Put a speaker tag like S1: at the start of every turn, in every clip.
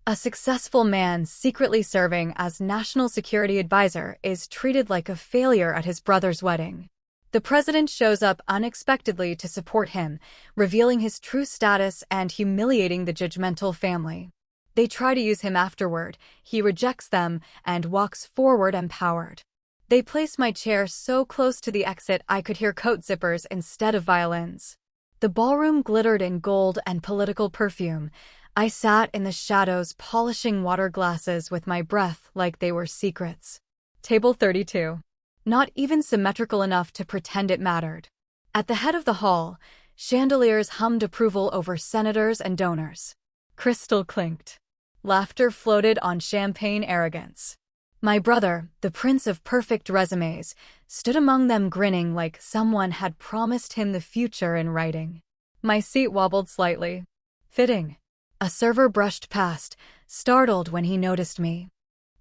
S1: A successful man secretly serving as national security advisor is treated like a failure at his brother's wedding. The president shows up unexpectedly to support him, revealing his true status and humiliating the judgmental family. They try to use him afterward. He rejects them and walks forward empowered. They place my chair so close to the exit I could hear coat zippers instead of violins. The ballroom glittered in gold and political perfume. I sat in the shadows polishing water glasses with my breath like they were secrets. Table 32. Not even symmetrical enough to pretend it mattered. At the head of the hall, chandeliers hummed approval over senators and donors. Crystal clinked. Laughter floated on champagne arrogance. My brother, the prince of perfect resumes, stood among them grinning like someone had promised him the future in writing. My seat wobbled slightly. Fitting. A server brushed past, startled when he noticed me.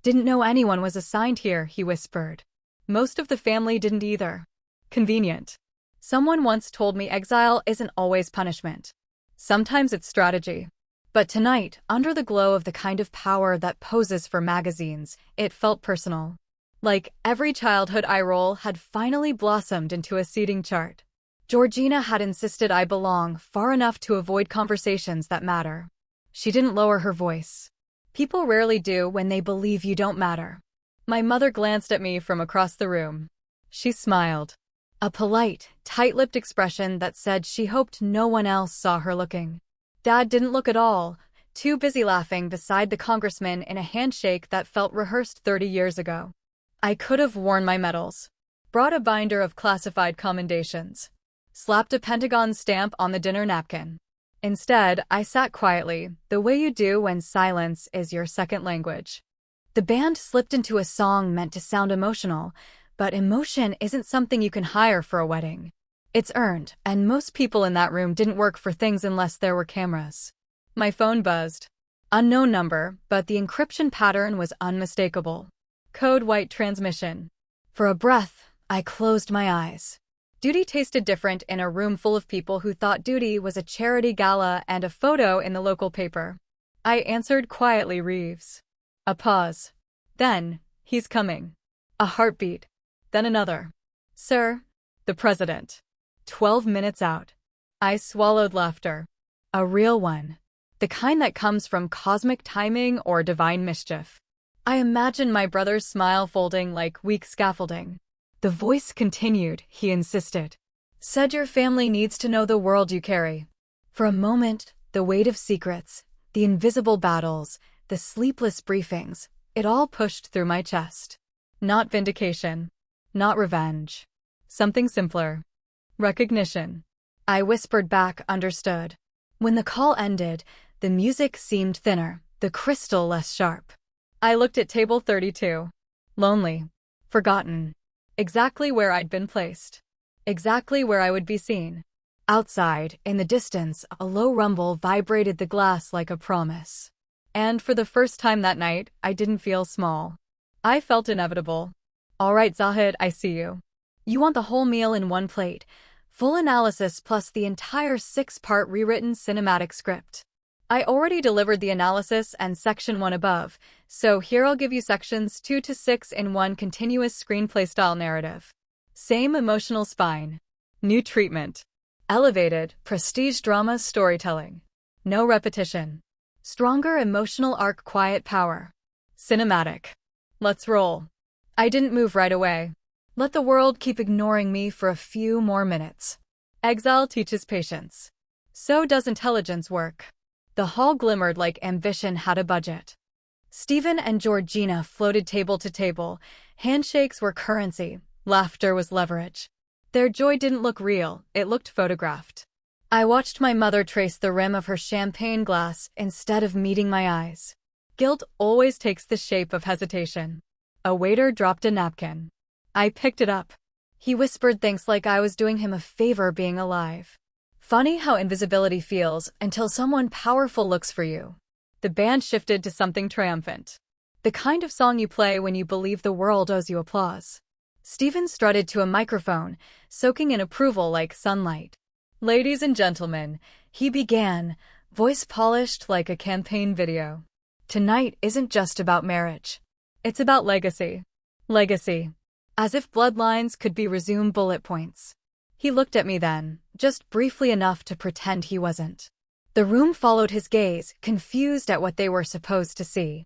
S1: Didn't know anyone was assigned here, he whispered. Most of the family didn't either. Convenient. Someone once told me exile isn't always punishment. Sometimes it's strategy. But tonight, under the glow of the kind of power that poses for magazines, it felt personal. Like every childhood eye roll had finally blossomed into a seating chart. Georgina had insisted I belong far enough to avoid conversations that matter. She didn't lower her voice. People rarely do when they believe you don't matter. My mother glanced at me from across the room. She smiled. A polite, tight-lipped expression that said she hoped no one else saw her looking. Dad didn't look at all, too busy laughing beside the congressman in a handshake that felt rehearsed 30 years ago. I could have worn my medals, brought a binder of classified commendations, slapped a Pentagon stamp on the dinner napkin. Instead, I sat quietly, the way you do when silence is your second language. The band slipped into a song meant to sound emotional, but emotion isn't something you can hire for a wedding. It's earned, and most people in that room didn't work for things unless there were cameras. My phone buzzed. Unknown number, but the encryption pattern was unmistakable. Code white transmission. For a breath, I closed my eyes. Duty tasted different in a room full of people who thought duty was a charity gala and a photo in the local paper. I answered quietly, Reeves. A pause. Then, he's coming. A heartbeat. Then another. Sir. The president. 12 minutes out. I swallowed laughter. A real one. The kind that comes from cosmic timing or divine mischief. I imagined my brother's smile folding like weak scaffolding. The voice continued, he insisted. Said your family needs to know the world you carry. For a moment, the weight of secrets, the invisible battles, the sleepless briefings, it all pushed through my chest. Not vindication. Not revenge. Something simpler. Recognition. I whispered back, understood. When the call ended, the music seemed thinner, the crystal less sharp. I looked at table 32. Lonely. Forgotten. Exactly where I'd been placed. Exactly where I would be seen. Outside, in the distance, a low rumble vibrated the glass like a promise. And for the first time that night, I didn't feel small. I felt inevitable. All right, Zahid, I see you. You want the whole meal in one plate. Full analysis plus the entire 6-part rewritten cinematic script. I already delivered the analysis and section 1 above, so here I'll give you sections 2 to 6 in one continuous screenplay-style narrative. Same emotional spine. New treatment. Elevated, prestige drama storytelling. No repetition. Stronger emotional arc, quiet power. Cinematic. Let's roll. I didn't move right away. Let the world keep ignoring me for a few more minutes. Exile teaches patience. So does intelligence work. The hall glimmered like ambition had a budget. Stephen and Georgina floated table to table. Handshakes were currency. Laughter was leverage. Their joy didn't look real, it looked photographed. I watched my mother trace the rim of her champagne glass instead of meeting my eyes. Guilt always takes the shape of hesitation. A waiter dropped a napkin. I picked it up. He whispered thanks like I was doing him a favor being alive. Funny how invisibility feels until someone powerful looks for you. The band shifted to something triumphant. The kind of song you play when you believe the world owes you applause. Stephen strutted to a microphone, soaking in approval like sunlight. Ladies and gentlemen, he began, voice polished like a campaign video. Tonight isn't just about marriage. It's about legacy. Legacy. As if bloodlines could be resumed bullet points. He looked at me then, just briefly enough to pretend he wasn't. The room followed his gaze, confused at what they were supposed to see.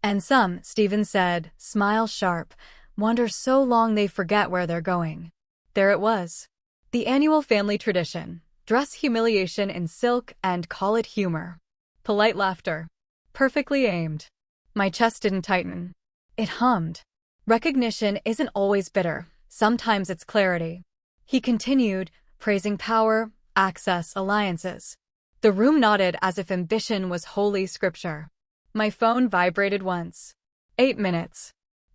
S1: And some, Stephen said, smile sharp, wander so long they forget where they're going. There it was. The annual family tradition. Dress humiliation in silk and call it humor. Polite laughter. Perfectly aimed. My chest didn't tighten. It hummed. Recognition isn't always bitter. Sometimes it's clarity. He continued, praising power, access, alliances. The room nodded as if ambition was holy scripture. My phone vibrated once. 8 minutes.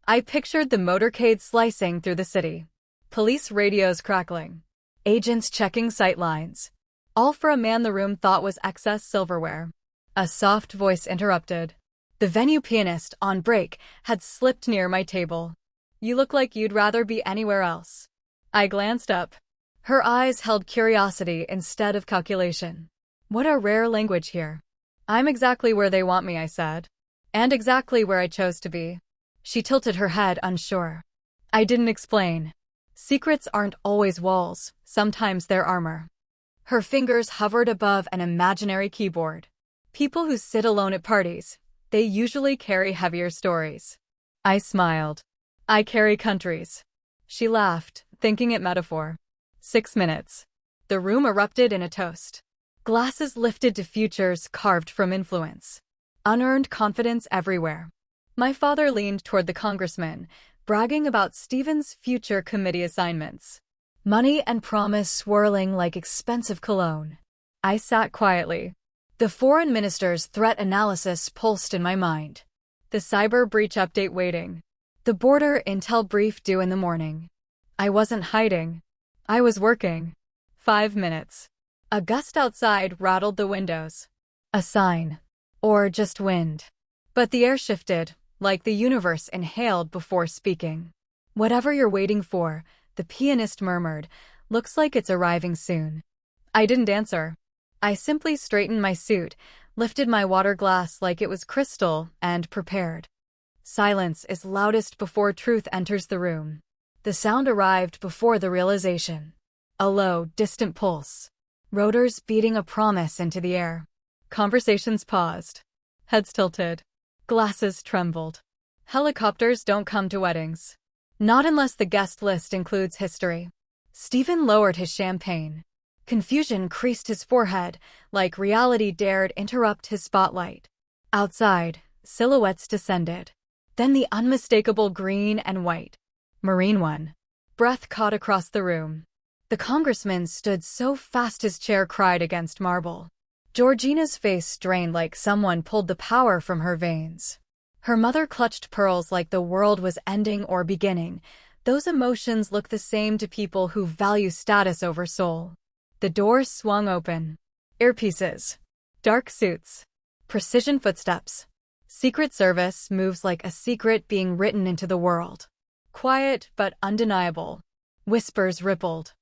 S1: I pictured the motorcade slicing through the city. Police radios crackling. Agents checking sightlines. All for a man the room thought was excess silverware. A soft voice interrupted. The venue pianist, on break, had slipped near my table. You look like you'd rather be anywhere else. I glanced up. Her eyes held curiosity instead of calculation. What a rare language here. I'm exactly where they want me, I said. And exactly where I chose to be. She tilted her head, unsure. I didn't explain. Secrets aren't always walls, sometimes they're armor. Her fingers hovered above an imaginary keyboard. People who sit alone at parties, they usually carry heavier stories. I smiled. I carry countries. She laughed, thinking it metaphor. 6 minutes. The room erupted in a toast. Glasses lifted to futures carved from influence. Unearned confidence everywhere. My father leaned toward the congressman, bragging about Stephen's future committee assignments. Money and promise swirling like expensive cologne. I sat quietly. The foreign minister's threat analysis pulsed in my mind. The cyber breach update waiting. The border intel brief due in the morning. I wasn't hiding. I was working. 5 minutes. A gust outside rattled the windows. A sign. Or just wind. But the air shifted, like the universe inhaled before speaking. Whatever you're waiting for, the pianist murmured, looks like it's arriving soon. I didn't answer. I simply straightened my suit, lifted my water glass like it was crystal, and prepared. Silence is loudest before truth enters the room. The sound arrived before the realization. A low, distant pulse. Rotors beating a promise into the air. Conversations paused. Heads tilted. Glasses trembled. Helicopters don't come to weddings. Not unless the guest list includes history. Stephen lowered his champagne. Confusion creased his forehead, like reality dared interrupt his spotlight. Outside, silhouettes descended. Then the unmistakable green and white. Marine one. Breath caught across the room. The congressman stood so fast his chair cried against marble. Georgina's face strained like someone pulled the power from her veins. Her mother clutched pearls like the world was ending or beginning. Those emotions look the same to people who value status over soul. The door swung open. Earpieces. Dark suits. Precision footsteps. Secret Service moves like a secret being written into the world. Quiet but undeniable. Whispers rippled.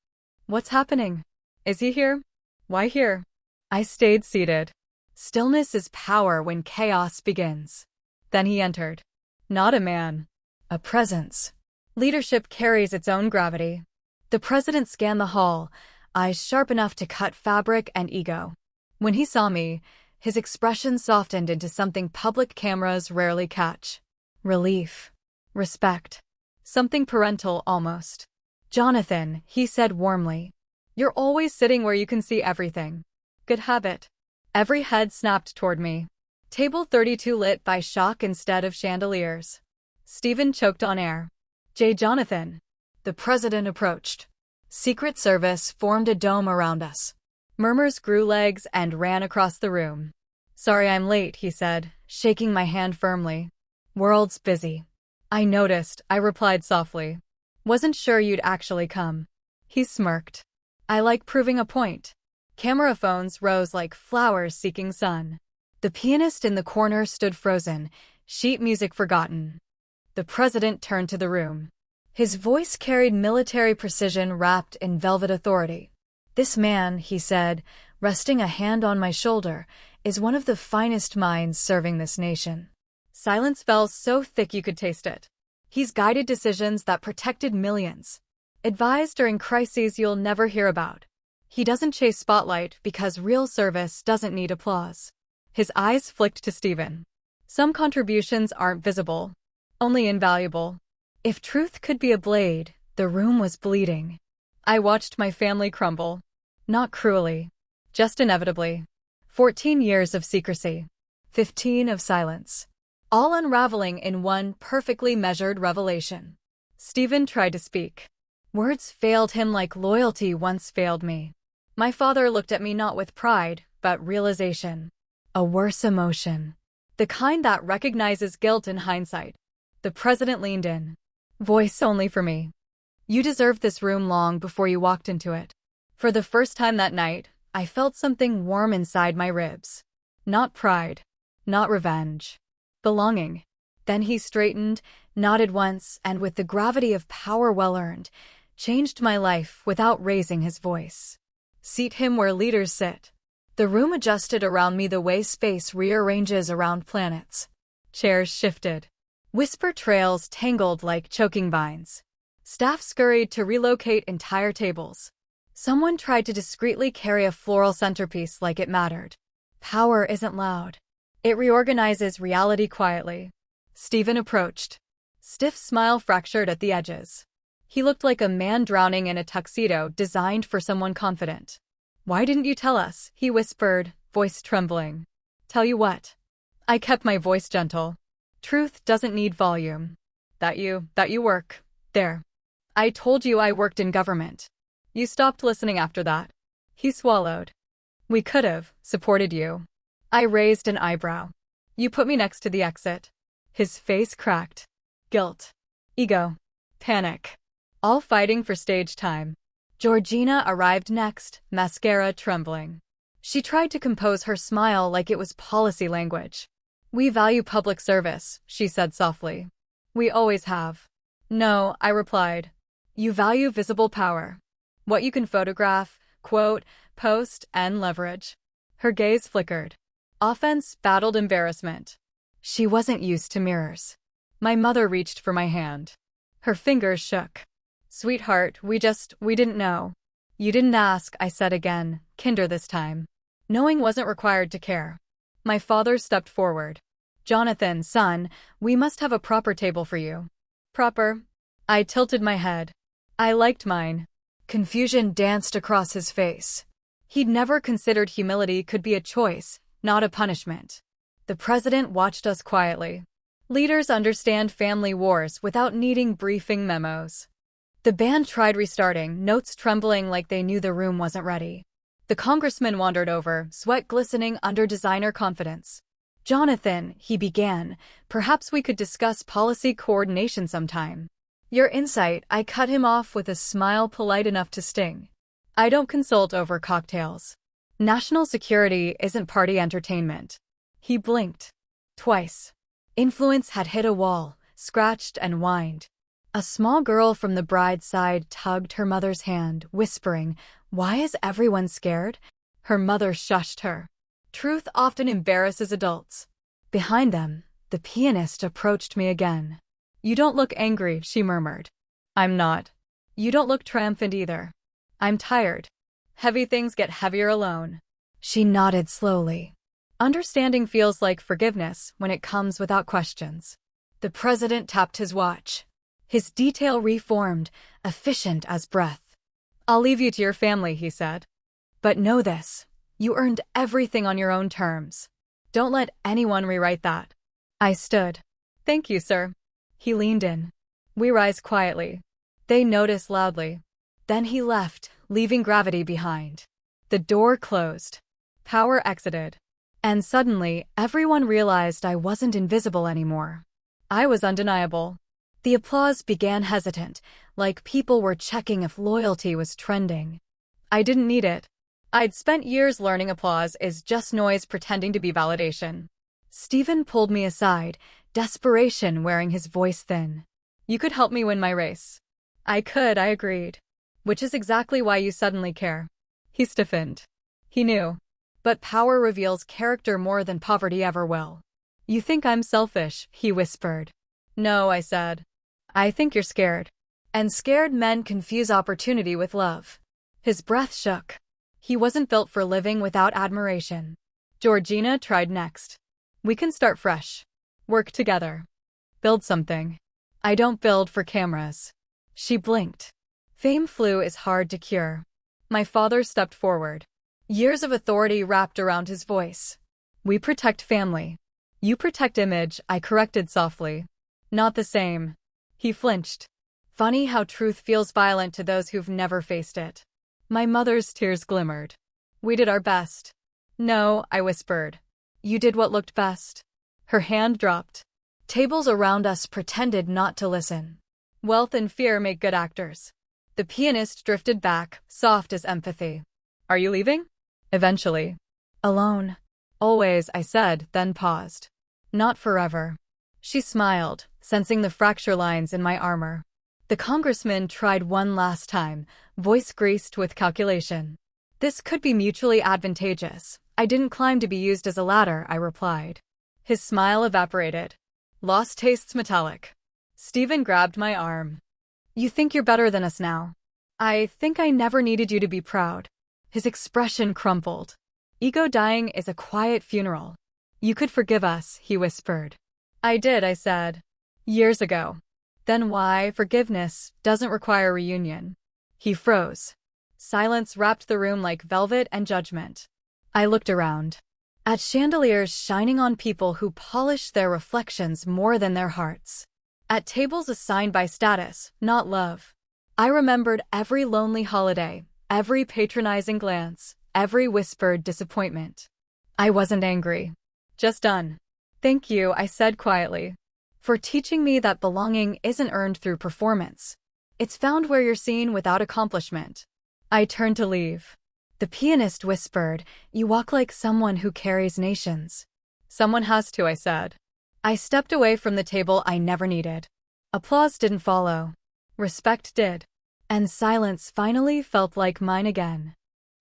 S1: What's happening? Is he here? Why here? I stayed seated. Stillness is power when chaos begins. Then he entered. Not a man. A presence. Leadership carries its own gravity. The president scanned the hall, eyes sharp enough to cut fabric and ego. When he saw me, his expression softened into something public cameras rarely catch. Relief. Respect. Something parental almost. Jonathan, he said warmly. You're always sitting where you can see everything. Good habit. Every head snapped toward me. Table 32 lit by shock instead of chandeliers. Stephen choked on air. J. Jonathan. The president approached. Secret Service formed a dome around us. Murmurs grew legs and ran across the room. Sorry I'm late, he said, shaking my hand firmly. World's busy. I noticed, I replied softly. Wasn't sure you'd actually come. He smirked. I like proving a point. Camera phones rose like flowers seeking sun. The pianist in the corner stood frozen, sheet music forgotten. The president turned to the room. His voice carried military precision wrapped in velvet authority. This man, he said, resting a hand on my shoulder, is one of the finest minds serving this nation. Silence fell so thick you could taste it. He's guided decisions that protected millions. Advised during crises you'll never hear about. He doesn't chase spotlight because real service doesn't need applause. His eyes flicked to Stephen. Some contributions aren't visible, only invaluable. If truth could be a blade, the room was bleeding. I watched my family crumble. Not cruelly, just inevitably. 14 years of secrecy. 15 of silence. All unraveling in one perfectly measured revelation. Stephen tried to speak. Words failed him like loyalty once failed me. My father looked at me not with pride, but realization. A worse emotion. The kind that recognizes guilt in hindsight. The president leaned in. Voice only for me. You deserved this room long before you walked into it. For the first time that night, I felt something warm inside my ribs. Not pride. Not revenge. Belonging. Then he straightened, nodded once, and with the gravity of power well earned, changed my life without raising his voice. Seat him where leaders sit. The room adjusted around me the way space rearranges around planets. Chairs shifted. Whisper trails tangled like choking vines. Staff scurried to relocate entire tables. Someone tried to discreetly carry a floral centerpiece like it mattered. Power isn't loud. It reorganizes reality quietly. Stephen approached. Stiff smile fractured at the edges. He looked like a man drowning in a tuxedo designed for someone confident. Why didn't you tell us? He whispered, voice trembling. Tell you what? I kept my voice gentle. Truth doesn't need volume. That you work. There. I told you I worked in government. You stopped listening after that. He swallowed. We could have supported you. I raised an eyebrow. You put me next to the exit. His face cracked. Guilt. Ego. Panic. All fighting for stage time. Georgina arrived next, mascara trembling. She tried to compose her smile like it was policy language. We value public service, she said softly. We always have. No, I replied. You value visible power. What you can photograph, quote, post, and leverage. Her gaze flickered. Offense battled embarrassment. She wasn't used to mirrors. My mother reached for my hand. Her fingers shook. Sweetheart, we didn't know. You didn't ask, I said again, kinder this time. Knowing wasn't required to care. My father stepped forward. Jonathan, son, we must have a proper table for you. Proper? I tilted my head. I liked mine. Confusion danced across his face. He'd never considered humility could be a choice, not a punishment. The president watched us quietly. Leaders understand family wars without needing briefing memos. The band tried restarting, notes trembling like they knew the room wasn't ready. The congressman wandered over, sweat glistening under designer confidence. Jonathan, he began, perhaps we could discuss policy coordination sometime. Your insight, I cut him off with a smile polite enough to sting. I don't consult over cocktails. National security isn't party entertainment. He blinked. Twice. Influence had hit a wall, scratched and whined. A small girl from the bride's side tugged her mother's hand, whispering, "Why is everyone scared?" Her mother shushed her. Truth often embarrasses adults. Behind them, the pianist approached me again. You don't look angry, she murmured. I'm not. You don't look triumphant either. I'm tired. Heavy things get heavier alone. She nodded slowly. Understanding feels like forgiveness when it comes without questions. The president tapped his watch. His detail reformed, efficient as breath. I'll leave you to your family, he said. But know this, you earned everything on your own terms. Don't let anyone rewrite that. I stood. Thank you, sir. He leaned in. We rise quietly. They notice loudly. Then he left, leaving gravity behind. The door closed. Power exited. And suddenly, everyone realized I wasn't invisible anymore. I was undeniable. The applause began hesitant, like people were checking if loyalty was trending. I didn't need it. I'd spent years learning applause is just noise pretending to be validation. Stephen pulled me aside, desperation wearing his voice thin. You could help me win my race. I could, I agreed. Which is exactly why you suddenly care. He stiffened. He knew. But power reveals character more than poverty ever will. You think I'm selfish, he whispered. No, I said. I think you're scared. And scared men confuse opportunity with love. His breath shook. He wasn't built for living without admiration. Georgina tried next. We can start fresh. Work together. Build something. I don't build for cameras. She blinked. Fame flu is hard to cure. My father stepped forward. Years of authority wrapped around his voice. We protect family. You protect image, I corrected softly. Not the same. He flinched. Funny how truth feels violent to those who've never faced it. My mother's tears glimmered. We did our best. No, I whispered. You did what looked best. Her hand dropped. Tables around us pretended not to listen. Wealth and fear make good actors. The pianist drifted back, soft as empathy. Are you leaving? Eventually. Alone. Always, I said, then paused. Not forever. She smiled, sensing the fracture lines in my armor. The congressman tried one last time, voice greased with calculation. This could be mutually advantageous. I didn't climb to be used as a ladder, I replied. His smile evaporated. Lost tastes metallic. Stephen grabbed my arm. You think you're better than us now. I think I never needed you to be proud. His expression crumpled. Ego dying is a quiet funeral. You could forgive us, he whispered. I did, I said. Years ago. Then why forgiveness doesn't require reunion? He froze. Silence wrapped the room like velvet and judgment. I looked around. At chandeliers shining on people who polished their reflections more than their hearts. At tables assigned by status, not love. I remembered every lonely holiday, every patronizing glance, every whispered disappointment. I wasn't angry. Just done. Thank you, I said quietly. For teaching me that belonging isn't earned through performance. It's found where you're seen without accomplishment. I turned to leave. The pianist whispered, you walk like someone who carries nations. Someone has to, I said. I stepped away from the table I never needed. Applause didn't follow. Respect did. And silence finally felt like mine again.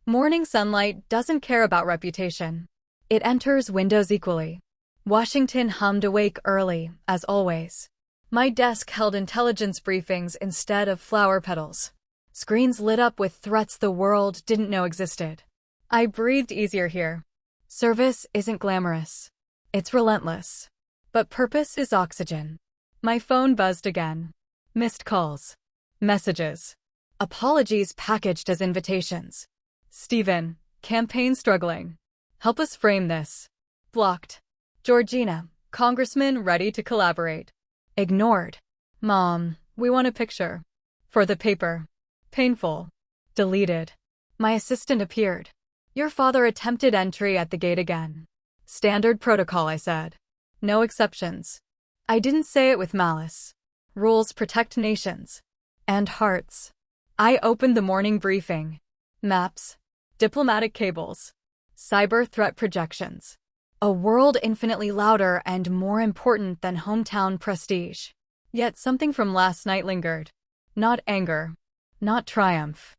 S1: Morning sunlight doesn't care about reputation. It enters windows equally. Washington hummed awake early, as always. My desk held intelligence briefings instead of flower petals. Screens lit up with threats the world didn't know existed. I breathed easier here. Service isn't glamorous. It's relentless. But purpose is oxygen. My phone buzzed again. Missed calls. Messages. Apologies packaged as invitations. Stephen, campaign struggling. Help us frame this. Blocked. Georgina, congressman ready to collaborate. Ignored. Mom, we want a picture. For the paper. Painful. Deleted. My assistant appeared. Your father attempted entry at the gate again. Standard protocol, I said. No exceptions. I didn't say it with malice. Rules protect nations. And hearts. I opened the morning briefing. Maps. Diplomatic cables. Cyber threat projections. A world infinitely louder and more important than hometown prestige. Yet something from last night lingered. Not anger. Not triumph.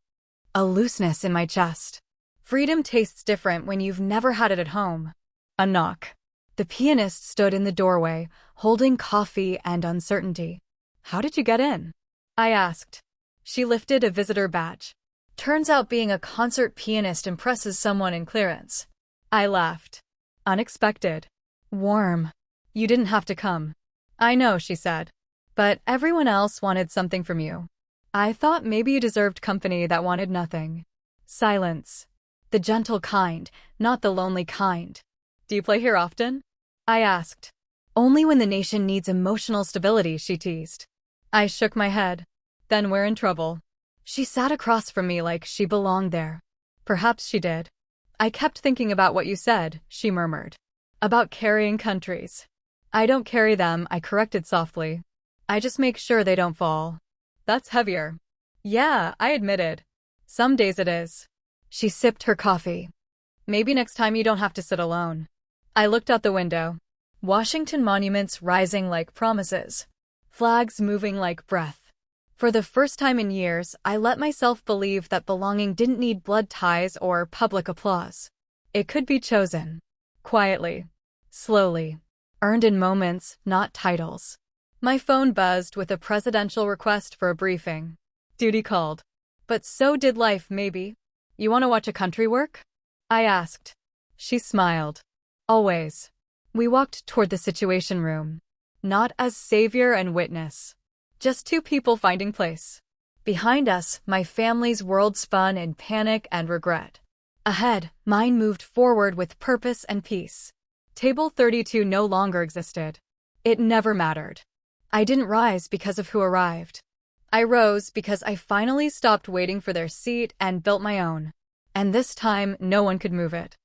S1: A looseness in my chest. Freedom tastes different when you've never had it at home. A knock. The pianist stood in the doorway, holding coffee and uncertainty. How did you get in? I asked. She lifted a visitor badge. Turns out being a concert pianist impresses someone in clearance. I laughed. Unexpected. Warm. You didn't have to come. I know, she said. But everyone else wanted something from you. I thought maybe you deserved company that wanted nothing. Silence. The gentle kind, not the lonely kind. Do you play here often? I asked. Only when the nation needs emotional stability, she teased. I shook my head. Then we're in trouble. She sat across from me like she belonged there. Perhaps she did. I kept thinking about what you said, she murmured. About carrying countries. I don't carry them, I corrected softly. I just make sure they don't fall. That's heavier. Yeah, I admitted. Some days it is. She sipped her coffee. Maybe next time you don't have to sit alone. I looked out the window. Washington monuments rising like promises. Flags moving like breath. For the first time in years, I let myself believe that belonging didn't need blood ties or public applause. It could be chosen. Quietly. Slowly. Earned in moments, not titles. My phone buzzed with a presidential request for a briefing. Duty called. But so did life, maybe. You want to watch a country work? I asked. She smiled. Always. We walked toward the Situation Room. Not as savior and witness. Just two people finding place. Behind us, my family's world spun in panic and regret. Ahead, mine moved forward with purpose and peace. Table 32 no longer existed. It never mattered. I didn't rise because of who arrived. I rose because I finally stopped waiting for their seat and built my own. And this time, no one could move it.